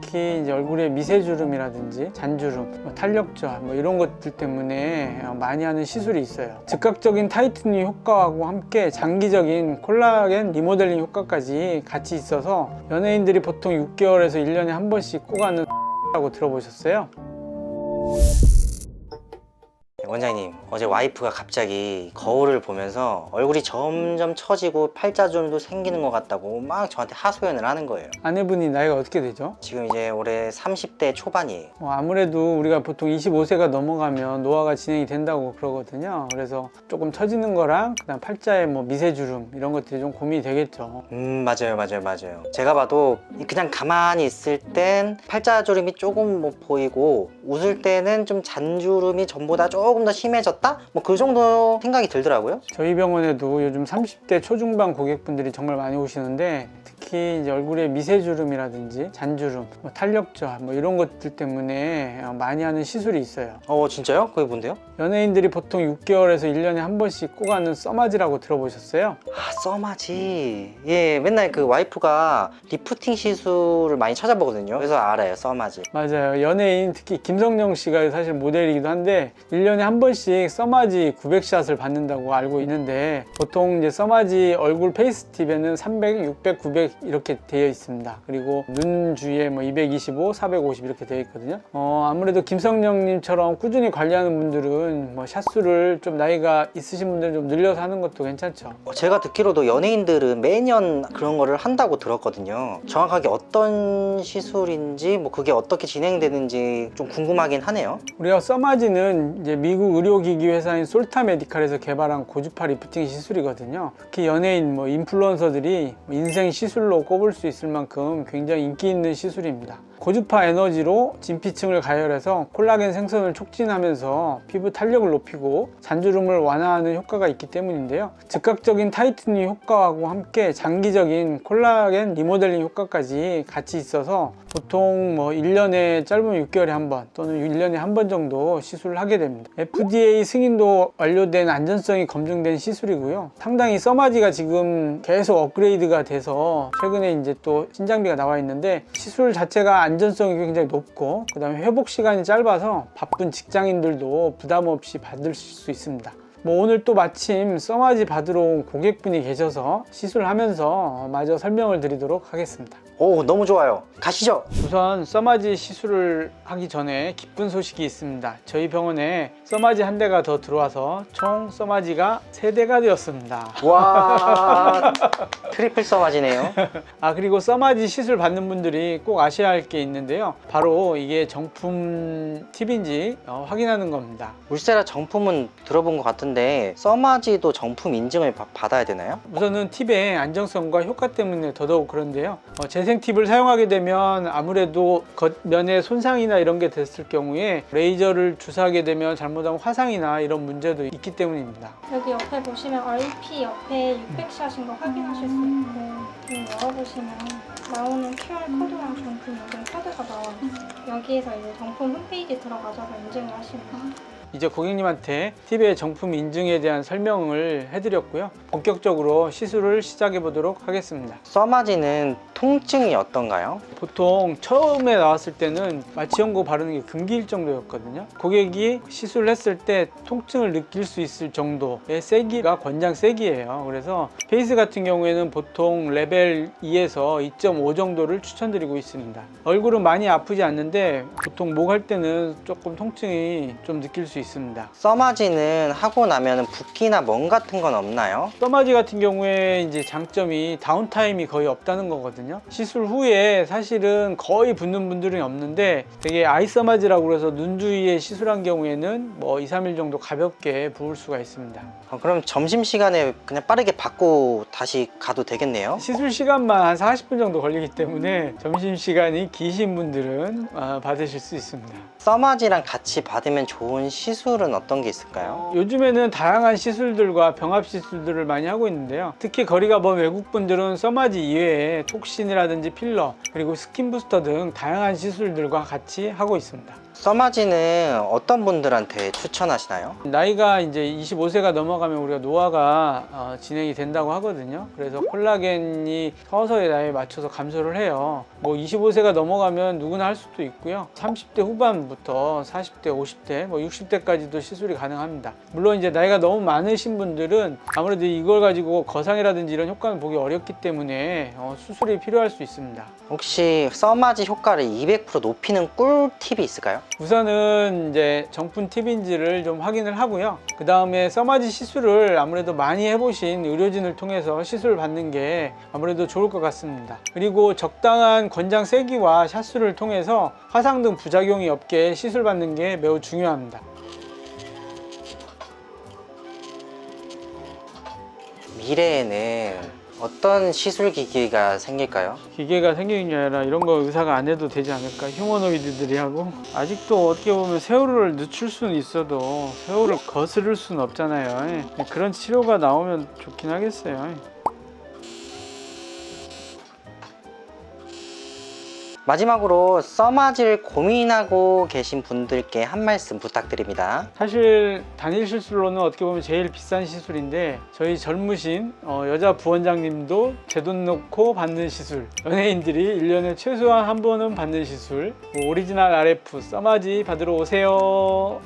특히 이제 얼굴에 미세주름이라든지 잔주름, 탄력저 이런 것들 때문에 많이 하는 시술이 있어요. 즉각적인 타이트닝 효과하고 함께 장기적인 콜라겐 리모델링 효과까지 같이 있어서 연예인들이 보통 6개월에서 1년에 한 번씩 꼭 하는 라고 들어보셨어요? 원장님, 어제 와이프가 갑자기 거울을 보면서 얼굴이 점점 처지고 팔자주름도 생기는 것 같다고 막 저한테 하소연을 하는 거예요. 아내분이 나이가 어떻게 되죠? 지금 이제 올해 30대 초반이에요. 아무래도 우리가 보통 25세가 넘어가면 노화가 진행이 된다고 그러거든요. 그래서 조금 처지는 거랑 그다음 팔자에 미세주름 이런 것들이 좀 고민이 되겠죠. 맞아요. 제가 봐도 그냥 가만히 있을 땐 팔자주름이 조금 보이고 웃을 때는 좀 잔주름이 전보다 조금 더 심해졌다? 그 정도 생각이 들더라고요. 저희 병원에도 요즘 30대 초중반 고객분들이 정말 많이 오시는데 특히 이제 얼굴에 미세주름이라든지 잔주름, 탄력저 이런 것들 때문에 많이 하는 시술이 있어요. 진짜요? 그게 뭔데요? 연예인들이 보통 6개월에서 1년에 한 번씩 꼭 하는 써마지라고 들어보셨어요? 써마지. 예, 맨날 그 와이프가 리프팅 시술을 많이 찾아보거든요. 그래서 알아요, 써마지. 맞아요. 연예인 특히 김성령 씨가 사실 모델이기도 한데 1년에 한 번씩 써마지 900샷을 받는다고 알고 있는데 보통 이제 써마지 얼굴 페이스팁에는 300, 600, 900 이렇게 되어 있습니다. 그리고 눈 주위에 225, 450 이렇게 되어 있거든요. 아무래도 김성령님처럼 꾸준히 관리하는 분들은 샷수를 좀 나이가 있으신 분들은 좀 늘려서 하는 것도 괜찮죠. 제가 듣기로도 연예인들은 매년 그런 거를 한다고 들었거든요. 정확하게 어떤 시술인지 그게 어떻게 진행되는지 좀 궁금하긴 하네요. 우리가 써마지는 이제 미국 의료기기 회사인 솔타 메디칼에서 개발한 고주파 리프팅 시술이거든요. 특히 연예인 인플루언서들이 인생 시술로 꼽을 수 있을 만큼 굉장히 인기 있는 시술입니다. 고주파 에너지로 진피층을 가열해서 콜라겐 생성을 촉진하면서 피부 탄력을 높이고 잔주름을 완화하는 효과가 있기 때문인데요. 즉각적인 타이트닝 효과하고 함께 장기적인 콜라겐 리모델링 효과까지 같이 있어서 보통 1년에 짧으면 6개월에 한 번 또는 1년에 한 번 정도 시술을 하게 됩니다. FDA 승인도 완료된 안전성이 검증된 시술이고요. 상당히 써마지가 지금 계속 업그레이드가 돼서 최근에 이제 또 신장비가 나와 있는데 시술 자체가 안전성이 굉장히 높고 그 다음에 회복 시간이 짧아서 바쁜 직장인들도 부담 없이 받을 수 있습니다. 오늘 또 마침 써마지 받으러 온 고객분이 계셔서 시술하면서 마저 설명을 드리도록 하겠습니다. 너무 좋아요. 가시죠. 우선 써마지 시술을 하기 전에 기쁜 소식이 있습니다. 저희 병원에 써마지 한 대가 더 들어와서 총 써마지가 3대가 되었습니다. 와, 트리플 써마지네요. 그리고 써마지 시술 받는 분들이 꼭 아셔야 할 게 있는데요. 바로 이게 정품 팁인지 확인하는 겁니다. 울세라 정품은 들어본 것 같은데 써마지도 정품 인증을 받아야 되나요? 우선은 팁의 안정성과 효과 때문에 더더욱 그런데요. 재생 팁을 사용하게 되면 아무래도 겉면에 손상이나 이런 게 됐을 경우에 레이저를 주사하게 되면 잘못하면 화상이나 이런 문제도 있기 때문입니다. 여기 옆에 보시면 RP 옆에 600샷인 거 확인하실 수 있고 열어보시면 나오는 QR코드랑 정품 인증 카드가 나와요. 여기에서 이제 정품 홈페이지 들어가셔서 인증을 하시면 됩니다. 이제 고객님한테 팁의 정품 인증에 대한 설명을 해드렸고요. 본격적으로 시술을 시작해 보도록 하겠습니다. 써마지는 통증이 어떤가요? 보통 처음에 나왔을 때는 마취연고 바르는 게 금기일 정도였거든요. 고객이 시술을 했을 때 통증을 느낄 수 있을 정도의 세기가 권장 세기예요. 그래서 페이스 같은 경우에는 보통 레벨 2에서 2.5 정도를 추천드리고 있습니다. 얼굴은 많이 아프지 않는데 보통 목 할 때는 조금 통증이 좀 느낄 수 있습니다. 써마지는 하고 나면 붓기나 멍 같은 건 없나요? 써마지 같은 경우에 이제 장점이 다운타임이 거의 없다는 거거든요. 시술 후에 사실은 거의 붓는 분들은 없는데 되게 아이 써마지라고 해서 눈 주위에 시술한 경우에는 2, 3일 정도 가볍게 부을 수가 있습니다. 그럼 점심시간에 그냥 빠르게 받고 다시 가도 되겠네요? 시술 시간만 한 40분 정도 걸리기 때문에 점심시간이 기신 분들은 받으실 수 있습니다. 써마지랑 같이 받으면 좋은 시술 시술은 어떤 게 있을까요? 요즘에는 다양한 시술들과 병합 시술들을 많이 하고 있는데요. 특히 거리가 먼 외국분들은 써마지 이외에 톡신이라든지 필러, 그리고 스킨 부스터 등 다양한 시술들과 같이 하고 있습니다. 써마지는 어떤 분들한테 추천하시나요? 나이가 이제 25세가 넘어가면 우리가 노화가 진행이 된다고 하거든요. 그래서 콜라겐이 서서히 나이에 맞춰서 감소를 해요. 뭐 25세가 넘어가면 누구나 할 수도 있고요. 30대 후반부터 40대, 50대, 뭐 60대까지도 시술이 가능합니다. 물론 이제 나이가 너무 많으신 분들은 아무래도 이걸 가지고 거상이라든지 이런 효과는 보기 어렵기 때문에 수술이 필요할 수 있습니다. 혹시 써마지 효과를 200% 높이는 꿀팁이 있을까요? 우선은 이제 정품 팁인지를 좀 확인을 하고요. 그 다음에 써마지 시술을 아무래도 많이 해보신 의료진을 통해서 시술을 받는 게 아무래도 좋을 것 같습니다. 그리고 적당한 권장 세기와 샷수를 통해서 화상 등 부작용이 없게 시술 받는 게 매우 중요합니다. 미래에는 어떤 시술 기기가 생길까요? 기계가 생기는 게 아니라 이런 거 의사가 안 해도 되지 않을까? 휴머노이드들이 하고. 아직도 어떻게 보면 세월을 늦출 수는 있어도 세월을 거스를 수는 없잖아요. 그런 치료가 나오면 좋긴 하겠어요. 마지막으로 써마지를 고민하고 계신 분들께 한 말씀 부탁드립니다. 사실 단일 시술로는 어떻게 보면 제일 비싼 시술인데 저희 젊으신 여자 부원장님도 제 돈 놓고 받는 시술, 연예인들이 1년에 최소한 한 번은 받는 시술, 오리지널 RF 써마지 받으러 오세요.